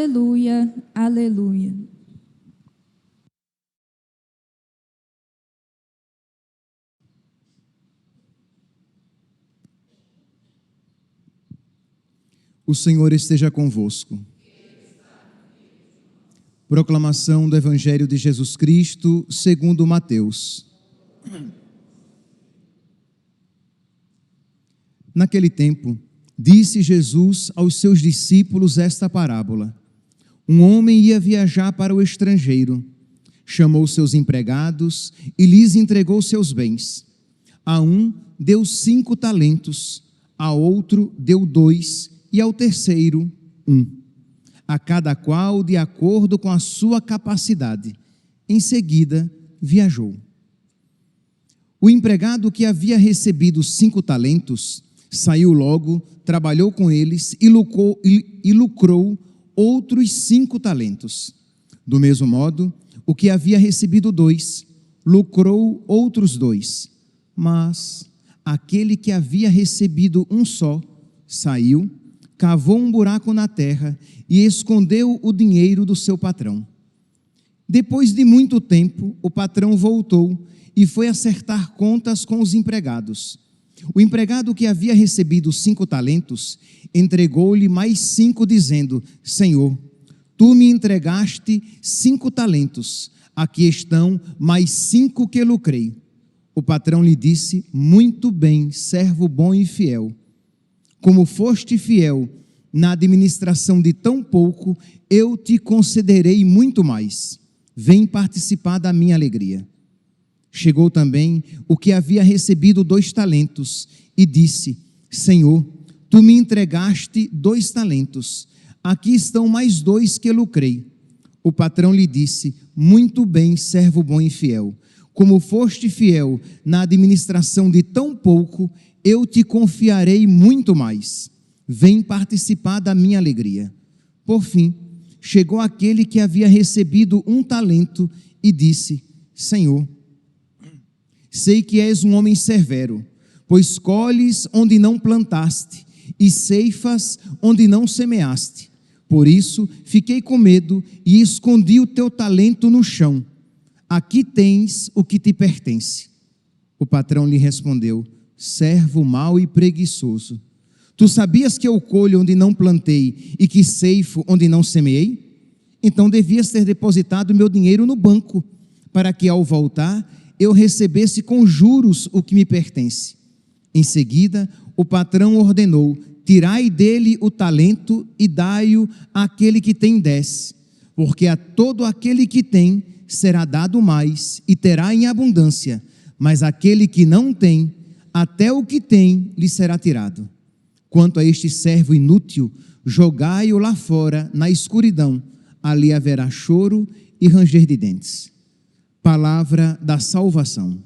Aleluia, aleluia. O Senhor esteja convosco. Proclamação do Evangelho de Jesus Cristo, segundo Mateus. Naquele tempo, disse Jesus aos seus discípulos esta parábola. Um homem ia viajar para o estrangeiro. Chamou seus empregados e lhes entregou seus bens. A um deu 5 talentos, a outro deu 2 e ao terceiro 1. A cada qual de acordo com a sua capacidade. Em seguida, viajou. O empregado que havia recebido 5 talentos saiu logo, trabalhou com eles e lucrou outros 5 talentos. Do mesmo modo, o que havia recebido 2, lucrou outros 2. Mas aquele que havia recebido 1 só, saiu, cavou um buraco na terra e escondeu o dinheiro do seu patrão. Depois de muito tempo, o patrão voltou e foi acertar contas com os empregados. O empregado que havia recebido 5 talentos, entregou-lhe mais 5, dizendo: Senhor, tu me entregaste 5 talentos, aqui estão mais 5 que lucrei. O patrão lhe disse: muito bem, servo bom e fiel. Como foste fiel na administração de tão pouco, eu te concederei muito mais. Vem participar da minha alegria. Chegou também o que havia recebido 2 talentos e disse: Senhor, tu me entregaste 2 talentos, aqui estão mais 2 que lucrei. O patrão lhe disse: muito bem, servo bom e fiel. Como foste fiel na administração de tão pouco, eu te confiarei muito mais. Vem participar da minha alegria. Por fim, chegou aquele que havia recebido 1 talento e disse: Senhor, sei que és um homem severo, pois colhes onde não plantaste e ceifas onde não semeaste. Por isso, fiquei com medo e escondi o teu talento no chão. Aqui tens o que te pertence. O patrão lhe respondeu: servo mau e preguiçoso. Tu sabias que eu colho onde não plantei e que ceifo onde não semeei? Então devias ter depositado meu dinheiro no banco, para que ao voltar eu recebesse com juros o que me pertence. Em seguida, o patrão ordenou: tirai dele o talento e dai-o àquele que tem 10, porque a todo aquele que tem será dado mais e terá em abundância, mas aquele que não tem, até o que tem lhe será tirado. Quanto a este servo inútil, jogai-o lá fora, na escuridão, ali haverá choro e ranger de dentes. Palavra da salvação.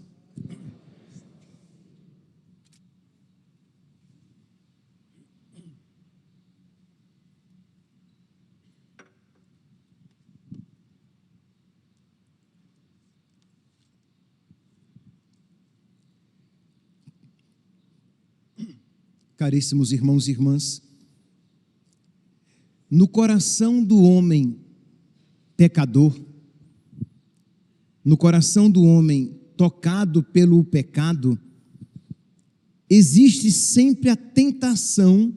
Caríssimos irmãos e irmãs, no coração do homem pecador, no coração do homem tocado pelo pecado, existe sempre a tentação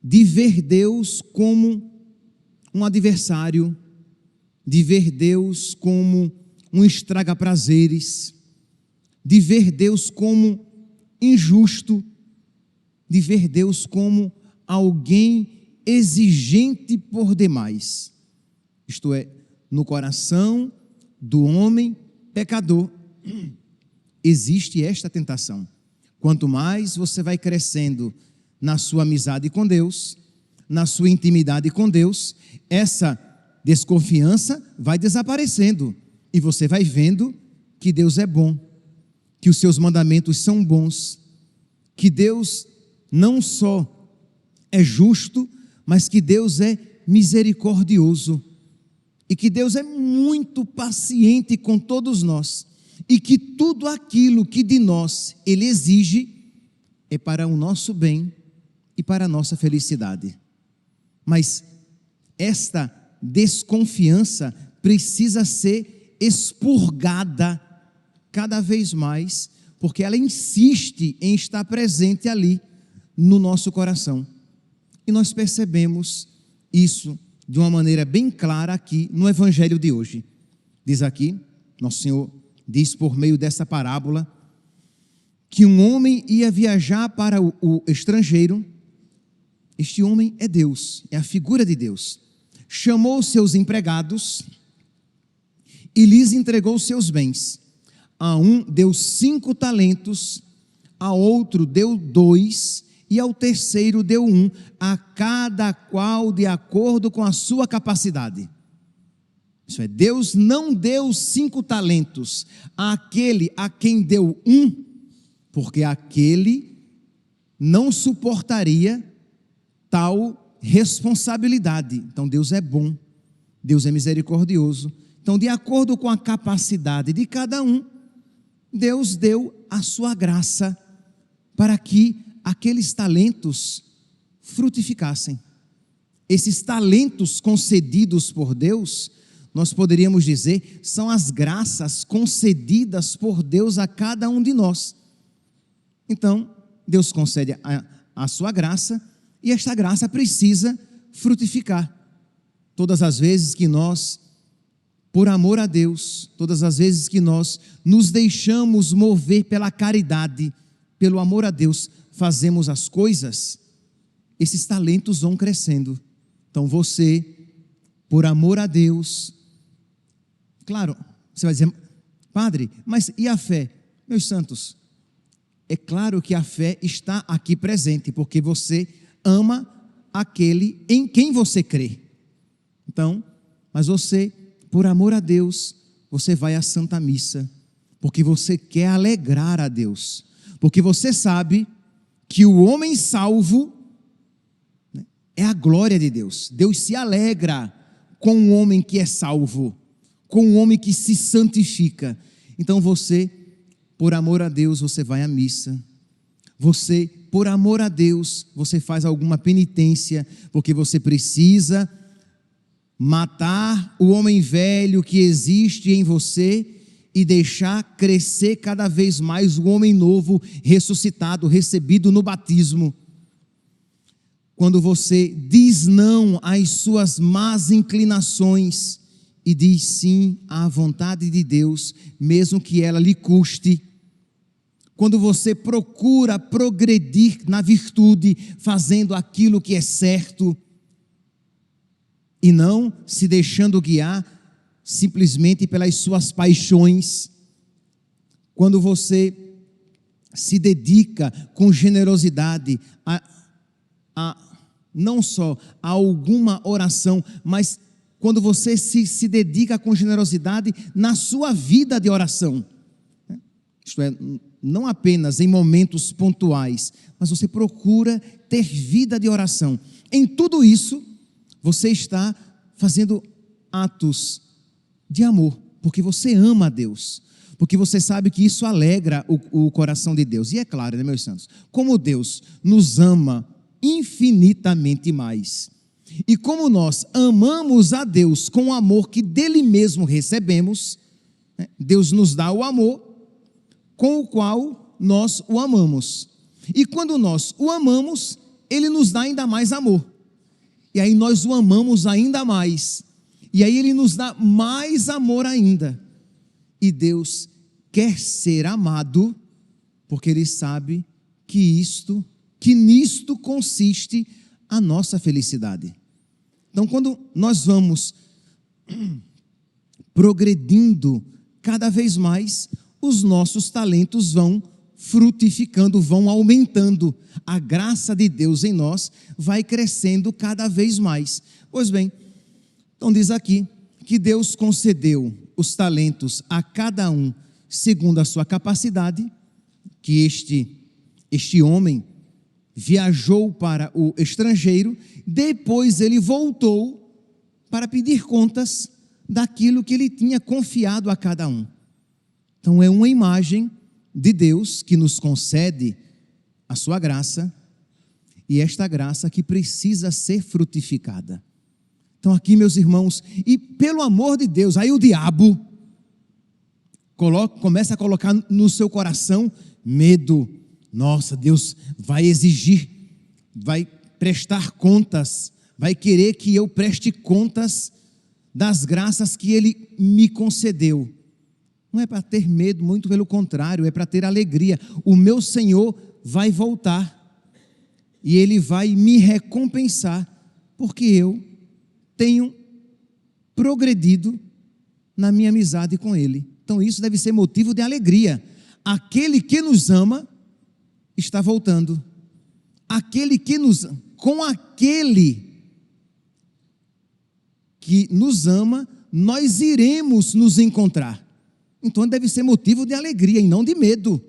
de ver Deus como um adversário, de ver Deus como um estraga-prazeres, de ver Deus como injusto, de ver Deus como alguém exigente por demais. Isto é, no coração do homem pecador existe esta tentação. Quanto mais você vai crescendo na sua amizade com Deus, na sua intimidade com Deus, essa desconfiança vai desaparecendo e você vai vendo que Deus é bom, que os seus mandamentos são bons, que Deus não só é justo, mas que Deus é misericordioso e que Deus é muito paciente com todos nós e que tudo aquilo que de nós Ele exige é para o nosso bem e para a nossa felicidade. Mas esta desconfiança precisa ser expurgada cada vez mais, porque ela insiste em estar presente ali no nosso coração. E nós percebemos isso de uma maneira bem clara aqui no Evangelho de hoje. Diz aqui, nosso Senhor diz por meio dessa parábola, que um homem ia viajar para o estrangeiro. Este homem é Deus, é a figura de Deus. Chamou seus empregados e lhes entregou seus bens. A um deu 5 talentos, a outro deu 2, e ao terceiro deu 1, a cada qual de acordo com a sua capacidade. Isso é, Deus não deu 5 talentos àquele a quem deu 1, porque aquele não suportaria tal responsabilidade. Então Deus é bom, Deus é misericordioso. Então, de acordo com a capacidade de cada um, Deus deu a sua graça para que aqueles talentos frutificassem. Esses talentos concedidos por Deus, nós poderíamos dizer, são as graças concedidas por Deus a cada um de nós. Então, Deus concede a sua graça, e esta graça precisa frutificar. Todas as vezes que nós, por amor a Deus, todas as vezes que nós nos deixamos mover pela caridade, pelo amor a Deus, fazemos as coisas, esses talentos vão crescendo. Então você, por amor a Deus, claro, você vai dizer, padre, mas e a fé? Meus santos, é claro que a fé está aqui presente, porque você ama aquele em quem você crê. Então, mas você, por amor a Deus, você vai à Santa Missa, porque você quer alegrar a Deus, porque você sabe que o homem salvo, né, é a glória de Deus. Deus se alegra com o homem que é salvo, com o homem que se santifica. Então você, por amor a Deus, você vai à missa. Você, por amor a Deus, você faz alguma penitência, porque você precisa matar o homem velho que existe em você e deixar crescer cada vez mais o homem novo, ressuscitado, recebido no batismo. Quando você diz não às suas más inclinações e diz sim à vontade de Deus, mesmo que ela lhe custe. Quando você procura progredir na virtude, fazendo aquilo que é certo, e não se deixando guiar simplesmente pelas suas paixões. Quando você se dedica com generosidade a não só a alguma oração, mas quando você se dedica com generosidade na sua vida de oração. Isto é, não apenas em momentos pontuais, mas você procura ter vida de oração. Em tudo isso, você está fazendo atos de amor, porque você ama a Deus, porque você sabe que isso alegra o coração de Deus. E é claro, né, meus santos, como Deus nos ama infinitamente mais, e como nós amamos a Deus com o amor que dele mesmo recebemos, né, Deus nos dá o amor com o qual nós o amamos, e quando nós o amamos, ele nos dá ainda mais amor, e aí nós o amamos ainda mais, e aí ele nos dá mais amor ainda, e Deus quer ser amado, porque ele sabe que nisto consiste a nossa felicidade. Então, quando nós vamos progredindo cada vez mais, os nossos talentos vão frutificando, vão aumentando. A graça de Deus em nós vai crescendo cada vez mais. Pois bem, então diz aqui que Deus concedeu os talentos a cada um segundo a sua capacidade, que este homem viajou para o estrangeiro, depois ele voltou para pedir contas daquilo que ele tinha confiado a cada um. Então é uma imagem de Deus que nos concede a sua graça, e esta graça que precisa ser frutificada. Então aqui, meus irmãos, e pelo amor de Deus, aí o diabo começa a colocar no seu coração medo. Nossa, Deus vai exigir, vai prestar contas, vai querer que eu preste contas das graças que Ele me concedeu. Não é para ter medo, muito pelo contrário, é para ter alegria. O meu Senhor vai voltar e Ele vai me recompensar, porque eu tenho progredido na minha amizade com Ele. Então isso deve ser motivo de alegria. Aquele que nos ama está voltando. Aquele que nos ama, com aquele que nos ama, nós iremos nos encontrar. Então deve ser motivo de alegria e não de medo.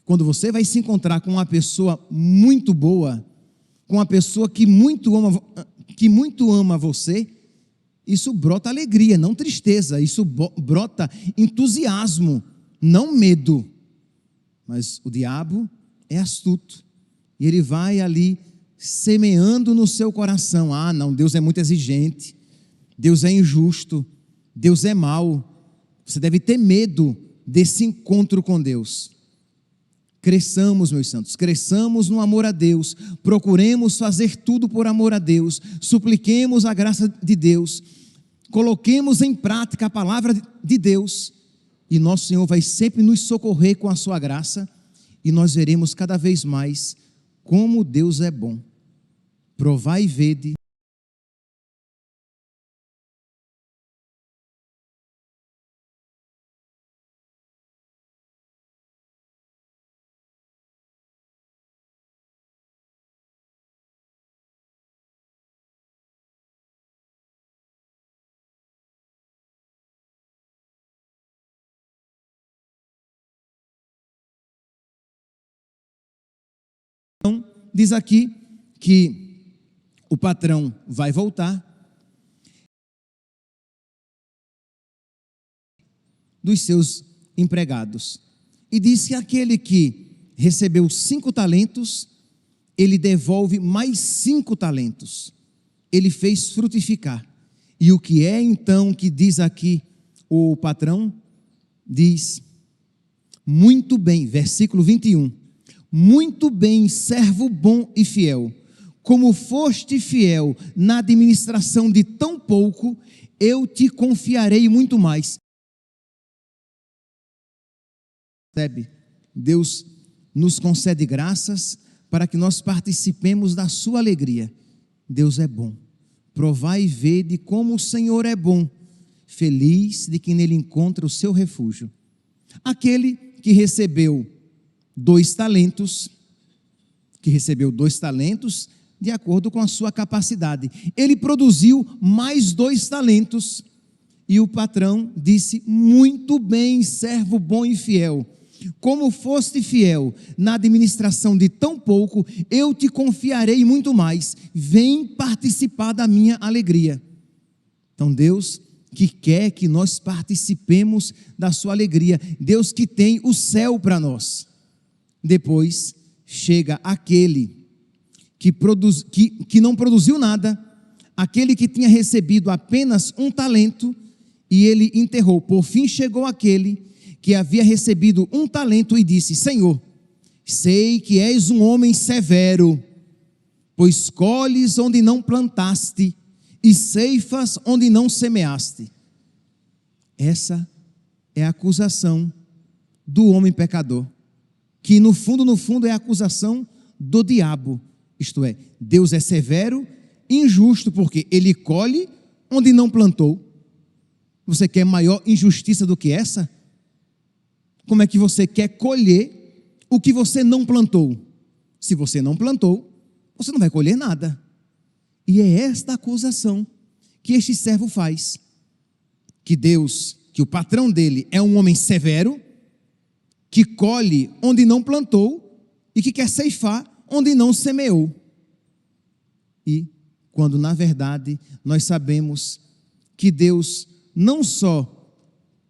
Quando você vai se encontrar com uma pessoa muito boa, com uma pessoa que muito ama você, isso brota alegria, não tristeza. Isso brota entusiasmo, não medo. Mas o diabo é astuto e ele vai ali semeando no seu coração: ah, não, Deus é muito exigente, Deus é injusto, Deus é mau. Você deve ter medo desse encontro com Deus. Cresçamos, meus santos, cresçamos no amor a Deus, procuremos fazer tudo por amor a Deus, supliquemos a graça de Deus, coloquemos em prática a palavra de Deus, e nosso Senhor vai sempre nos socorrer com a sua graça, e nós veremos cada vez mais como Deus é bom. Provai e vede. Então, diz aqui que o patrão vai voltar dos seus empregados. E diz que aquele que recebeu 5 talentos, ele devolve mais 5 talentos. Ele fez frutificar. E o que é então que diz aqui o patrão? Diz: muito bem, versículo 21. Muito bem, servo bom e fiel. Como foste fiel na administração de tão pouco, eu te confiarei muito mais. Percebe? Deus nos concede graças para que nós participemos da sua alegria. Deus é bom. Provai e vede como o Senhor é bom. Feliz de quem nele encontra o seu refúgio. Aquele que recebeu 2 talentos, de acordo com a sua capacidade. Ele produziu mais 2 talentos, e o patrão disse: muito bem, servo bom e fiel. Como foste fiel na administração de tão pouco, eu te confiarei muito mais. Vem participar da minha alegria. Então Deus que quer que nós participemos da sua alegria, Deus que tem o céu para nós. Depois chega aquele que não produziu nada, aquele que tinha recebido apenas 1 talento, e ele enterrou. Por fim chegou aquele que havia recebido 1 talento e disse: Senhor, sei que és um homem severo, pois colhes onde não plantaste e ceifas onde não semeaste. Essa é a acusação do homem pecador, que no fundo é a acusação do diabo. Isto é, Deus é severo e injusto, porque ele colhe onde não plantou. Você quer maior injustiça do que essa? Como é que você quer colher o que você não plantou? Se você não plantou, você não vai colher nada. E é esta acusação que este servo faz, que Deus, que o patrão dele é um homem severo, que colhe onde não plantou e que quer ceifar onde não semeou. E quando na verdade nós sabemos que Deus não só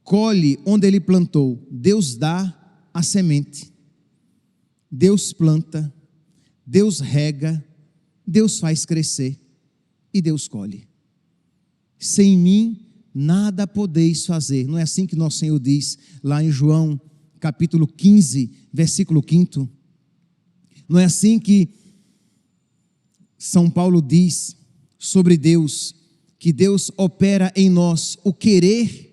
colhe onde ele plantou, Deus dá a semente, Deus planta, Deus rega, Deus faz crescer e Deus colhe. sem mim nada podeis fazer. Não é assim que nosso Senhor diz lá em João, capítulo 15, versículo 5? Não é assim que São Paulo diz sobre Deus, que Deus opera em nós o querer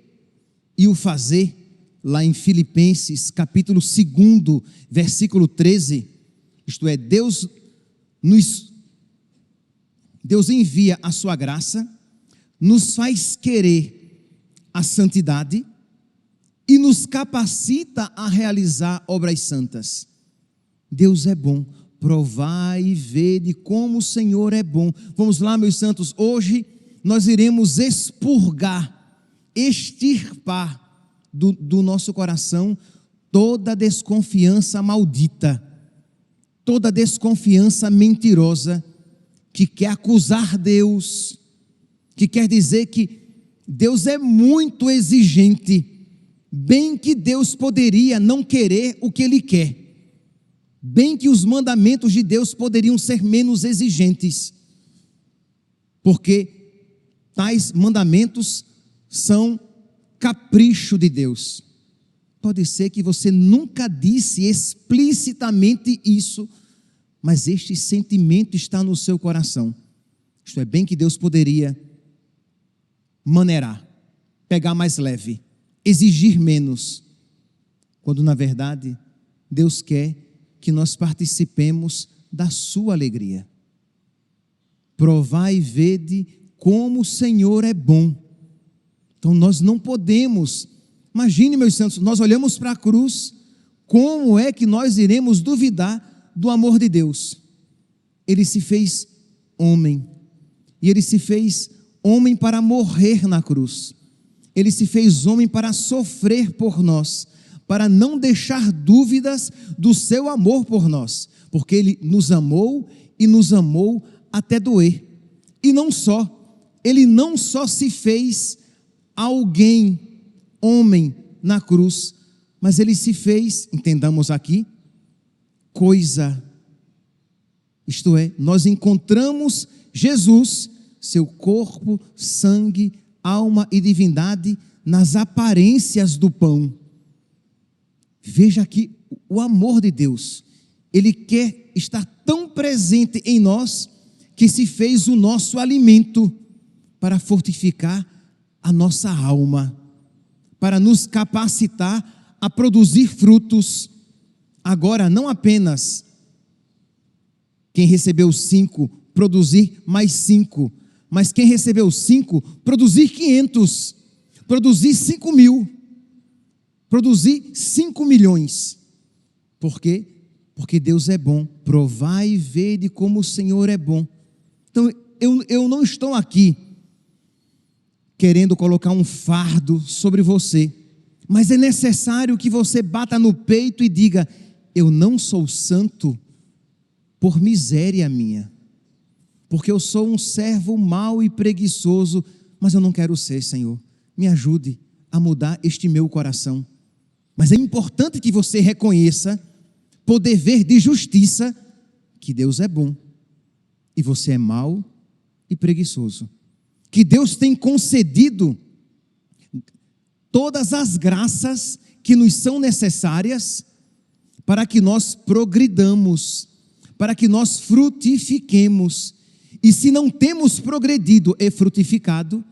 e o fazer, lá em Filipenses, capítulo 2, versículo 13, isto é, Deus envia a sua graça, nos faz querer a santidade e nos capacita a realizar obras santas. Deus é bom, provai e vede como o Senhor é bom. Vamos lá, meus santos, hoje nós iremos expurgar, extirpar do nosso coração toda desconfiança maldita, toda desconfiança mentirosa, que quer acusar Deus, que quer dizer que Deus é muito exigente, bem que Deus poderia não querer o que Ele quer, bem que os mandamentos de Deus poderiam ser menos exigentes, porque tais mandamentos são capricho de Deus. Pode ser que você nunca disse explicitamente isso, mas este sentimento está no seu coração. Isto é, bem que Deus poderia maneirar, pegar mais leve, exigir menos, quando na verdade Deus quer que nós participemos da sua alegria. Provai e vede como o Senhor é bom. Então nós não podemos, imagine, meus santos, nós olhamos para a cruz, como é que nós iremos duvidar do amor de Deus? Ele se fez homem, e Ele se fez homem para morrer na cruz, Ele se fez homem para sofrer por nós, para não deixar dúvidas do seu amor por nós, porque Ele nos amou e nos amou até doer. E não só, Ele não só se fez alguém, homem, na cruz, mas Ele se fez, entendamos aqui, coisa. Isto é, nós encontramos Jesus, seu corpo, sangue, alma e divindade, nas aparências do pão. Veja aqui o amor de Deus. Ele quer estar tão presente em nós, que se fez o nosso alimento, para fortificar a nossa alma, para nos capacitar a produzir frutos. Agora, não apenas quem recebeu 5, produzir mais 5, mas quem recebeu 5, produzir 500, produzir 5.000, produzir 5 milhões. Por quê? Porque Deus é bom. Provai e vede como o Senhor é bom. Então, eu não estou aqui querendo colocar um fardo sobre você, mas é necessário que você bata no peito e diga: eu não sou santo por miséria minha, porque eu sou um servo mau e preguiçoso, mas eu não quero ser, Senhor. Me ajude a mudar este meu coração. Mas é importante que você reconheça, por dever de justiça, que Deus é bom e você é mau e preguiçoso, que Deus tem concedido todas as graças que nos são necessárias para que nós progridamos, para que nós frutifiquemos. E se não temos progredido e frutificado,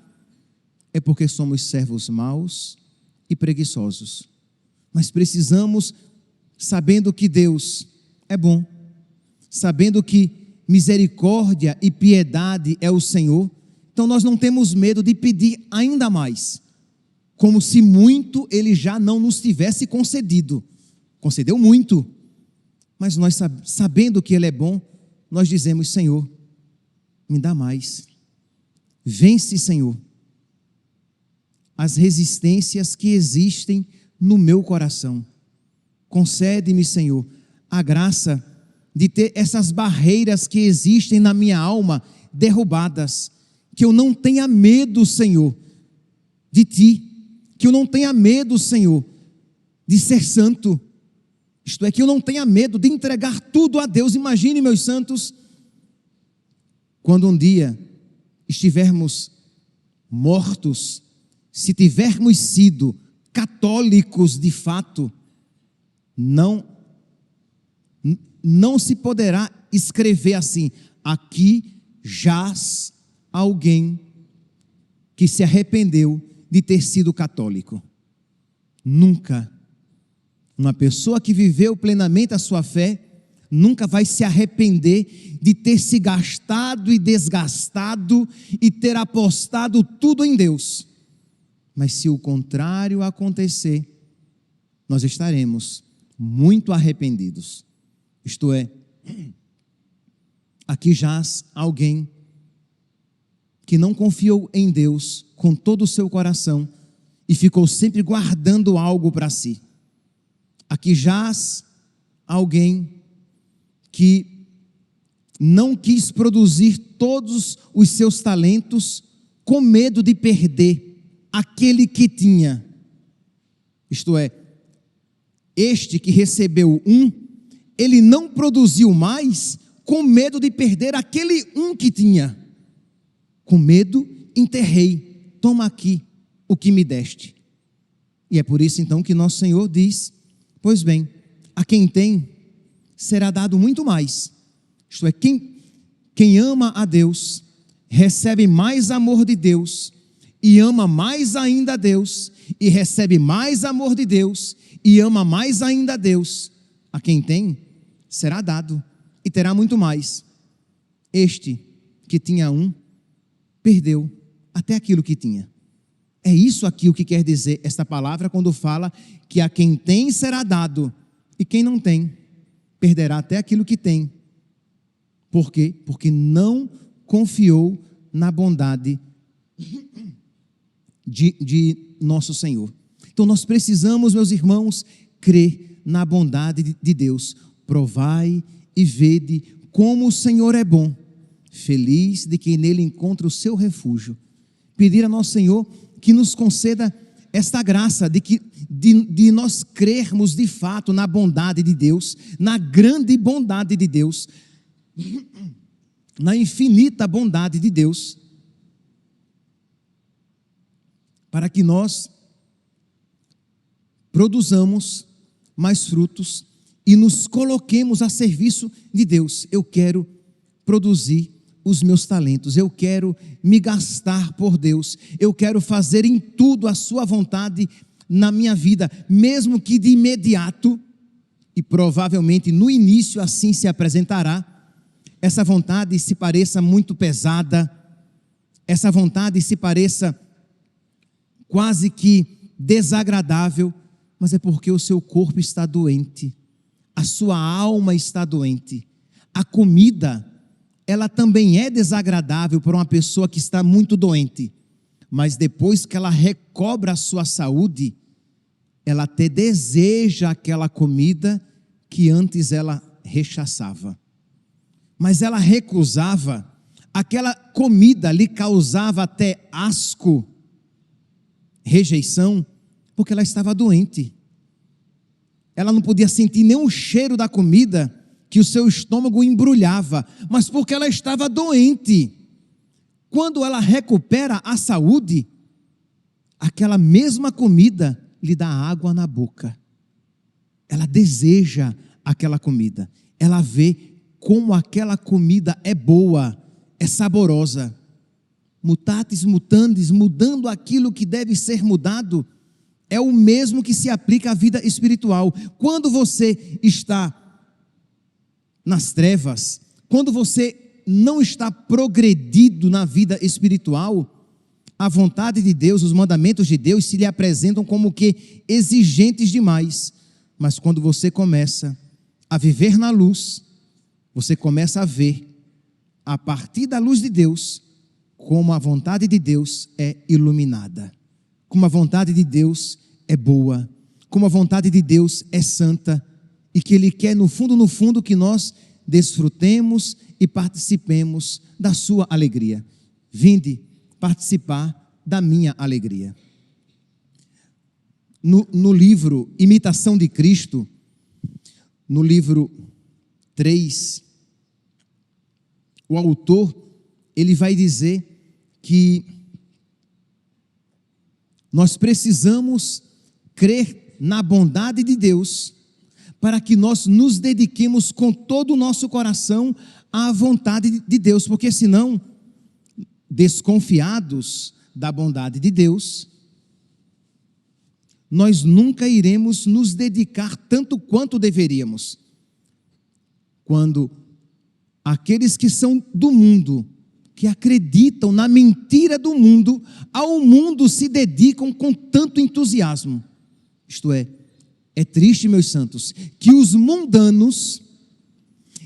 é porque somos servos maus e preguiçosos. Mas precisamos, sabendo que Deus é bom, sabendo que misericórdia e piedade é o Senhor, então nós não temos medo de pedir ainda mais, como se muito Ele já não nos tivesse concedido. Concedeu muito, mas nós, sabendo que Ele é bom, nós dizemos: Senhor, me dá mais. Vence, Senhor, as resistências que existem no meu coração. Concede-me, Senhor, a graça de ter essas barreiras que existem na minha alma derrubadas, que eu não tenha medo, Senhor, de Ti, que eu não tenha medo, Senhor, de ser santo, isto é, que eu não tenha medo de entregar tudo a Deus. Imagine, meus santos, quando um dia estivermos mortos, se tivermos sido católicos de fato, não se poderá escrever assim: aqui jaz alguém que se arrependeu de ter sido católico. Nunca. Uma pessoa que viveu plenamente a sua fé nunca vai se arrepender de ter se gastado e desgastado e ter apostado tudo em Deus. Mas se o contrário acontecer, nós estaremos muito arrependidos. Isto é, aqui jaz alguém que não confiou em Deus com todo o seu coração e ficou sempre guardando algo para si. Aqui jaz alguém que não quis produzir todos os seus talentos com medo de perder aquele que tinha. Isto é, este que recebeu ele não produziu mais com medo de perder aquele que tinha. Com medo, enterrei, toma aqui o que me deste. E é por isso então que nosso Senhor diz: pois bem, a quem tem, será dado muito mais. Isto é, quem ama a Deus, recebe mais amor de Deus, e ama mais ainda a Deus, e recebe mais amor de Deus, e ama mais ainda a Deus. A quem tem, será dado, e terá muito mais. Este que tinha perdeu até aquilo que tinha. É isso aqui o que quer dizer esta palavra quando fala que a quem tem será dado, e quem não tem, perderá até aquilo que tem. Por quê? Porque não confiou na bondade de nosso Senhor. Então nós precisamos, meus irmãos, crer na bondade de Deus. Provai e vede como o Senhor é bom. Feliz de quem nele encontra o seu refúgio. Pedir a nosso Senhor que nos conceda esta graça de nós crermos de fato na bondade de Deus, na grande bondade de Deus, na infinita bondade de Deus, para que nós produzamos mais frutos e nos coloquemos a serviço de Deus. Eu quero produzir os meus talentos, eu quero me gastar por Deus, eu quero fazer em tudo a sua vontade na minha vida, mesmo que de imediato, e provavelmente no início assim se apresentará, essa vontade se pareça muito pesada, essa vontade se pareça quase que desagradável, mas é porque o seu corpo está doente, a sua alma está doente. A comida, ela também é desagradável para uma pessoa que está muito doente, mas depois que ela recobra a sua saúde, ela até deseja aquela comida que antes ela rechaçava. Mas ela recusava, aquela comida lhe causava até asco, rejeição, porque ela estava doente. Ela não podia sentir nem o cheiro da comida, que o seu estômago embrulhava, mas porque ela estava doente. Quando ela recupera a saúde, aquela mesma comida lhe dá água na boca. Ela deseja aquela comida. Ela vê como aquela comida é boa, é saborosa. Mutatis mutandis, mudando aquilo que deve ser mudado, é o mesmo que se aplica à vida espiritual. Quando você está nas trevas, quando você não está progredido na vida espiritual, a vontade de Deus, os mandamentos de Deus se lhe apresentam como que exigentes demais. Mas quando você começa a viver na luz, você começa a ver, a partir da luz de Deus, como a vontade de Deus é iluminada, como a vontade de Deus é boa, como a vontade de Deus é santa, e que Ele quer no fundo que nós desfrutemos e participemos da sua alegria. Vinde participar da minha alegria. No livro Imitação de Cristo, no livro 3, o autor, ele vai dizer que Nós precisamos crer na bondade de Deus para que nós nos dediquemos com todo o nosso coração à vontade de Deus, porque senão, desconfiados da bondade de Deus, nós nunca iremos nos dedicar tanto quanto deveríamos. Quando aqueles que são do mundo, que acreditam na mentira do mundo, ao mundo se dedicam com tanto entusiasmo. Isto é triste, meus santos, que os mundanos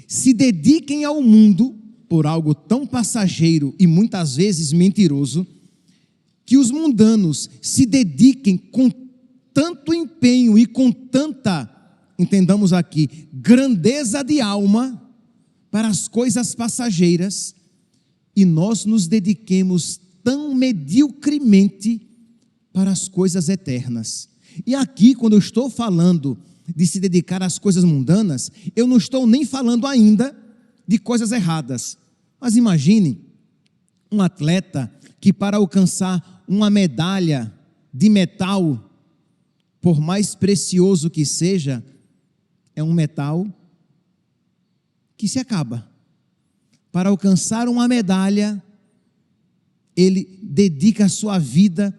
se dediquem ao mundo por algo tão passageiro e muitas vezes mentiroso, que os mundanos se dediquem com tanto empenho e com tanta, entendamos aqui, grandeza de alma para as coisas passageiras, e nós nos dediquemos tão mediocremente para as coisas eternas. E aqui, quando eu estou falando de se dedicar às coisas mundanas, eu não estou nem falando ainda de coisas erradas. Mas imagine um atleta que, para alcançar uma medalha de metal, por mais precioso que seja, é um metal que se acaba. Para alcançar uma medalha, ele dedica a sua vida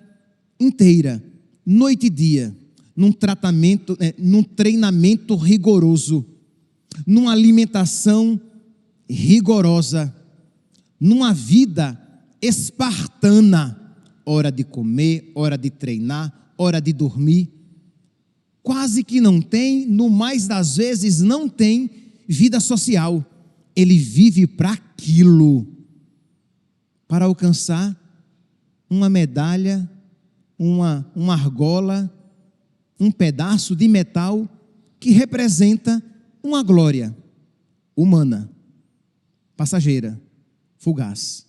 inteira, noite e dia, num treinamento rigoroso, numa alimentação rigorosa, numa vida espartana, hora de comer, hora de treinar, hora de dormir. Quase que não tem, no mais das vezes não tem vida social. Ele vive para aquilo, para alcançar uma medalha, uma argola, um pedaço de metal que representa uma glória humana, passageira, fugaz.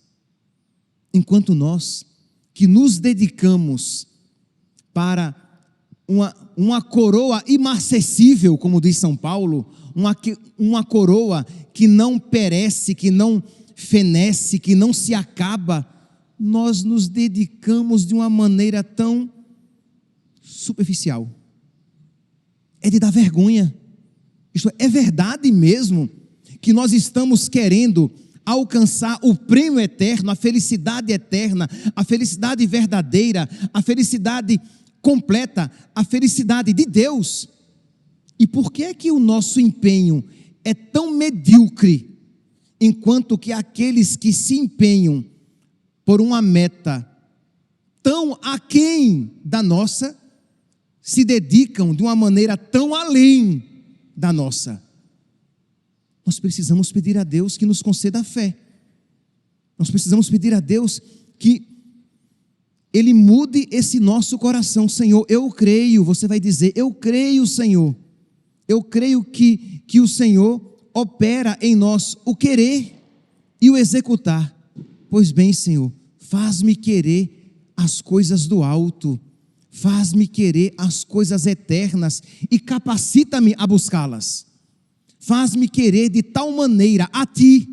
Enquanto nós, que nos dedicamos para uma coroa imarcessível, como diz São Paulo, uma coroa que não perece, que não fenece, que não se acaba, nós nos dedicamos de uma maneira tão superficial. É de dar vergonha. Isto é verdade mesmo que nós estamos querendo alcançar o prêmio eterno, a felicidade eterna, a felicidade verdadeira, a felicidade completa, a felicidade de Deus. E por que é que o nosso empenho é tão medíocre, enquanto que aqueles que se empenham por uma meta tão aquém da nossa, se dedicam de uma maneira tão além da nossa? Nós precisamos pedir a Deus que nos conceda a fé. Nós precisamos pedir a Deus que Ele mude esse nosso coração. Senhor, eu creio, você vai dizer, eu creio, Senhor. Eu creio que o Senhor opera em nós o querer e o executar. Pois bem, Senhor, faz-me querer as coisas do alto, faz-me querer as coisas eternas e capacita-me a buscá-las. Faz-me querer de tal maneira a Ti,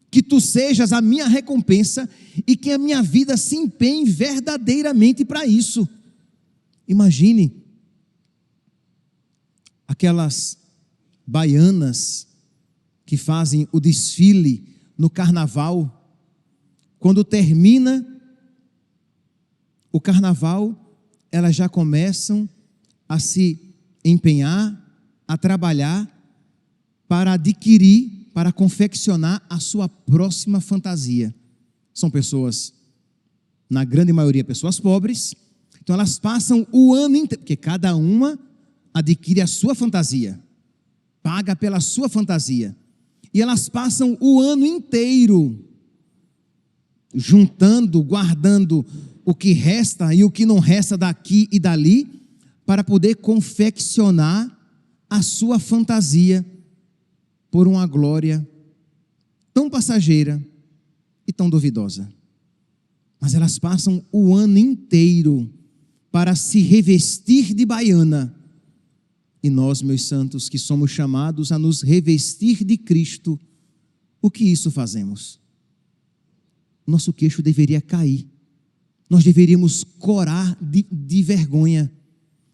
que Tu sejas a minha recompensa e que a minha vida se empenhe verdadeiramente para isso. Imagine aquelas baianas que fazem o desfile no carnaval. Quando termina o carnaval, elas já começam a se empenhar, a trabalhar para adquirir, para confeccionar a sua próxima fantasia. São pessoas, na grande maioria, pessoas pobres. Então elas passam o ano inteiro, porque cada uma adquire a sua fantasia, paga pela sua fantasia. E elas passam o ano inteiro juntando, guardando o que resta e o que não resta daqui e dali, para poder confeccionar a sua fantasia por uma glória tão passageira e tão duvidosa. Mas elas passam o ano inteiro para se revestir de baiana. E nós, meus santos, que somos chamados a nos revestir de Cristo, o que isso fazemos? Nosso queixo deveria cair nós deveríamos corar de vergonha.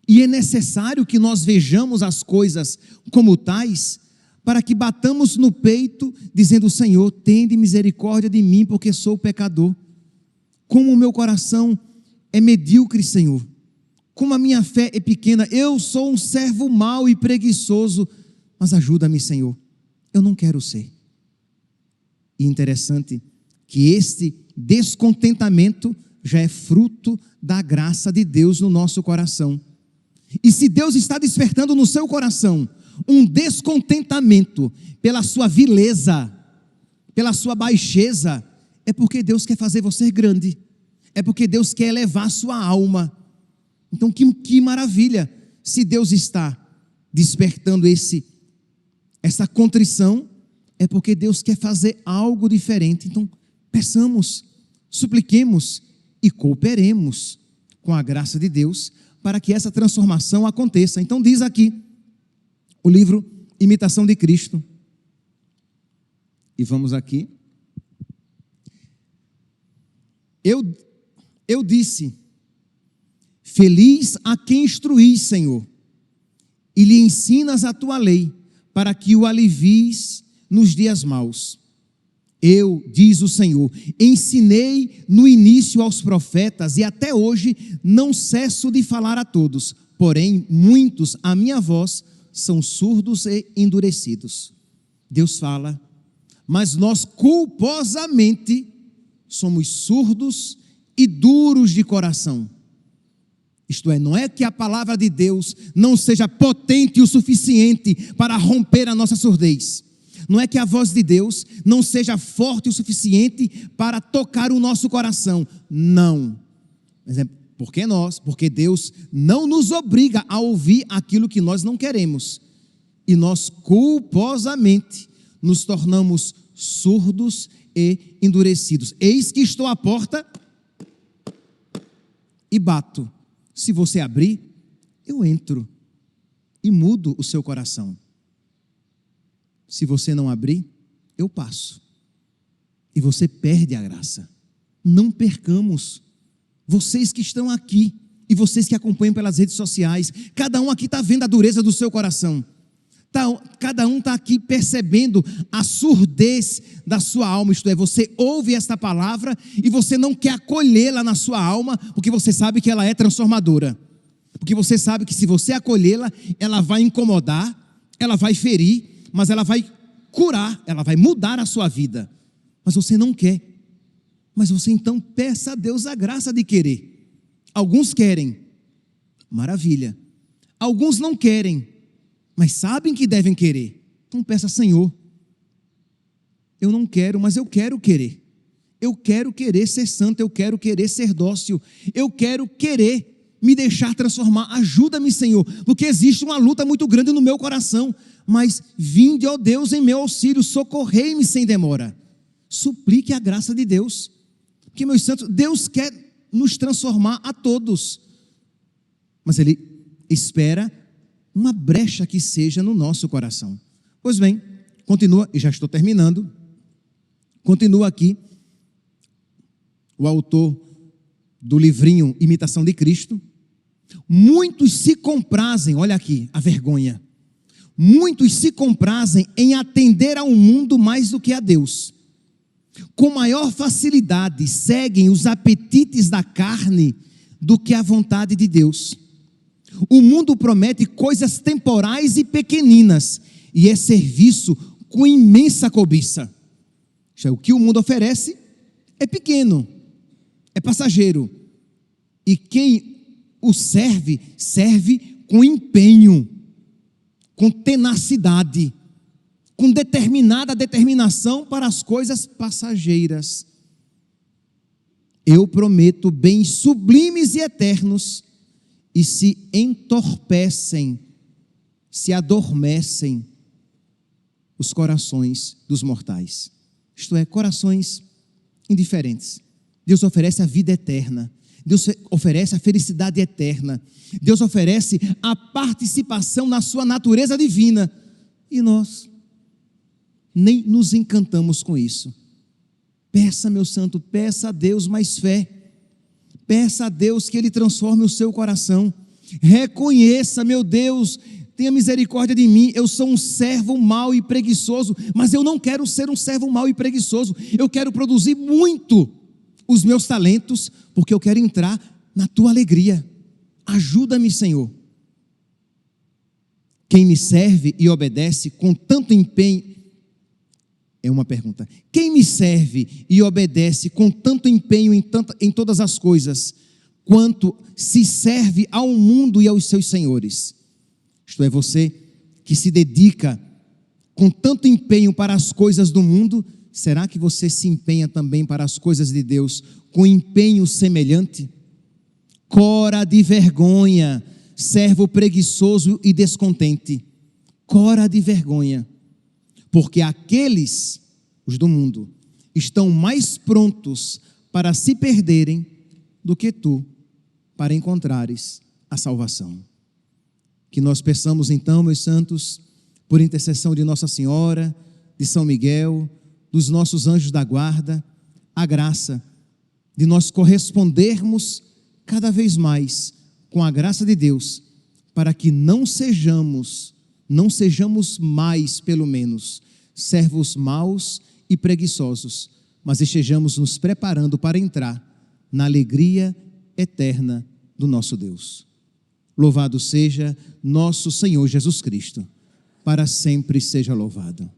E é necessário que nós vejamos as coisas como tais, para que batamos no peito, dizendo: Senhor, tende misericórdia de mim, porque sou pecador. Como o meu coração é medíocre, Senhor. Como a minha fé é pequena. Eu sou um servo mau e preguiçoso, mas ajuda-me, Senhor. Eu não quero ser. E interessante que este descontentamento já é fruto da graça de Deus no nosso coração. E se Deus está despertando no seu coração um descontentamento pela sua vileza, pela sua baixeza, é porque Deus quer fazer você grande, é porque Deus quer elevar a sua alma. Então que maravilha, se Deus está despertando essa contrição, é porque Deus quer fazer algo diferente. Então peçamos, supliquemos e cooperemos com a graça de Deus, para que essa transformação aconteça. Então diz aqui, o livro Imitação de Cristo, e vamos aqui, eu disse: feliz a quem instruís, Senhor, e lhe ensinas a tua lei, para que o alivies nos dias maus. Eu, diz o Senhor, ensinei no início aos profetas, e até hoje não cesso de falar a todos, porém muitos à minha voz são surdos e endurecidos. Deus fala, mas nós culposamente somos surdos e duros de coração. Isto é, não é que a palavra de Deus não seja potente o suficiente para romper a nossa surdez. Não é que a voz de Deus não seja forte o suficiente para tocar o nosso coração. Não. Mas é porque Deus não nos obriga a ouvir aquilo que nós não queremos. E nós culposamente nos tornamos surdos e endurecidos. Eis que estou à porta e bato. Se você abrir, eu entro e mudo o seu coração. Se você não abrir, eu passo. E você perde a graça. Não percamos. Vocês que estão aqui e vocês que acompanham pelas redes sociais, cada um aqui está vendo a dureza do seu coração. Cada um está aqui percebendo a surdez da sua alma. Isto é, você ouve esta palavra e você não quer acolhê-la na sua alma, porque você sabe que ela é transformadora. Porque você sabe que se você acolhê-la, ela vai incomodar, ela vai ferir, mas ela vai curar, ela vai mudar a sua vida. Mas você não quer. Mas você então peça a Deus a graça de querer. Alguns querem, maravilha. Alguns não querem, mas sabem que devem querer. Então peça: Senhor, eu não quero, mas eu quero querer. Eu quero querer ser santo, eu quero querer ser dócil. Eu quero querer me deixar transformar. Ajuda-me, Senhor, porque existe uma luta muito grande no meu coração. Mas vinde, ó Deus, em meu auxílio, socorrei-me sem demora. Suplique a graça de Deus. Porque, meus santos, Deus quer nos transformar a todos. Mas Ele espera uma brecha que seja no nosso coração. Pois bem, continua, e já estou terminando. Continua aqui o autor do livrinho Imitação de Cristo. Muitos se comprazem, olha aqui, a vergonha. Muitos se comprazem em atender ao mundo mais do que a Deus. Com maior facilidade seguem os apetites da carne do que a vontade de Deus. O mundo promete coisas temporais e pequeninas, e é serviço com imensa cobiça. O que o mundo oferece é pequeno, é passageiro. E quem o serve, serve com empenho, com tenacidade, com determinada determinação para as coisas passageiras. Eu prometo bens sublimes e eternos, e se entorpecem, se adormecem os corações dos mortais. Isto é, corações indiferentes. Deus oferece a vida eterna. Deus oferece a felicidade eterna. Deus oferece a participação na sua natureza divina. E nós nem nos encantamos com isso. Peça, meu santo, peça a Deus mais fé. Peça a Deus que Ele transforme o seu coração. Reconheça: meu Deus, tenha misericórdia de mim, eu sou um servo mau e preguiçoso, mas eu não quero ser um servo mau e preguiçoso, eu quero produzir muito os meus talentos, porque eu quero entrar na tua alegria. Ajuda-me, Senhor. Quem me serve e obedece com tanto empenho, é uma pergunta, quem me serve e obedece com tanto empenho em todas as coisas, quanto se serve ao mundo e aos seus senhores? Isto é, você que se dedica com tanto empenho para as coisas do mundo, será que você se empenha também para as coisas de Deus com empenho semelhante? Cora de vergonha, servo preguiçoso e descontente. Cora de vergonha, porque aqueles, os do mundo, estão mais prontos para se perderem do que tu para encontrares a salvação. Que nós peçamos então, meus santos, por intercessão de Nossa Senhora, de São Miguel, dos nossos anjos da guarda, a graça de nós correspondermos cada vez mais com a graça de Deus, para que não sejamos mais, pelo menos, servos maus e preguiçosos, mas estejamos nos preparando para entrar na alegria eterna do nosso Deus. Louvado seja nosso Senhor Jesus Cristo, para sempre seja louvado.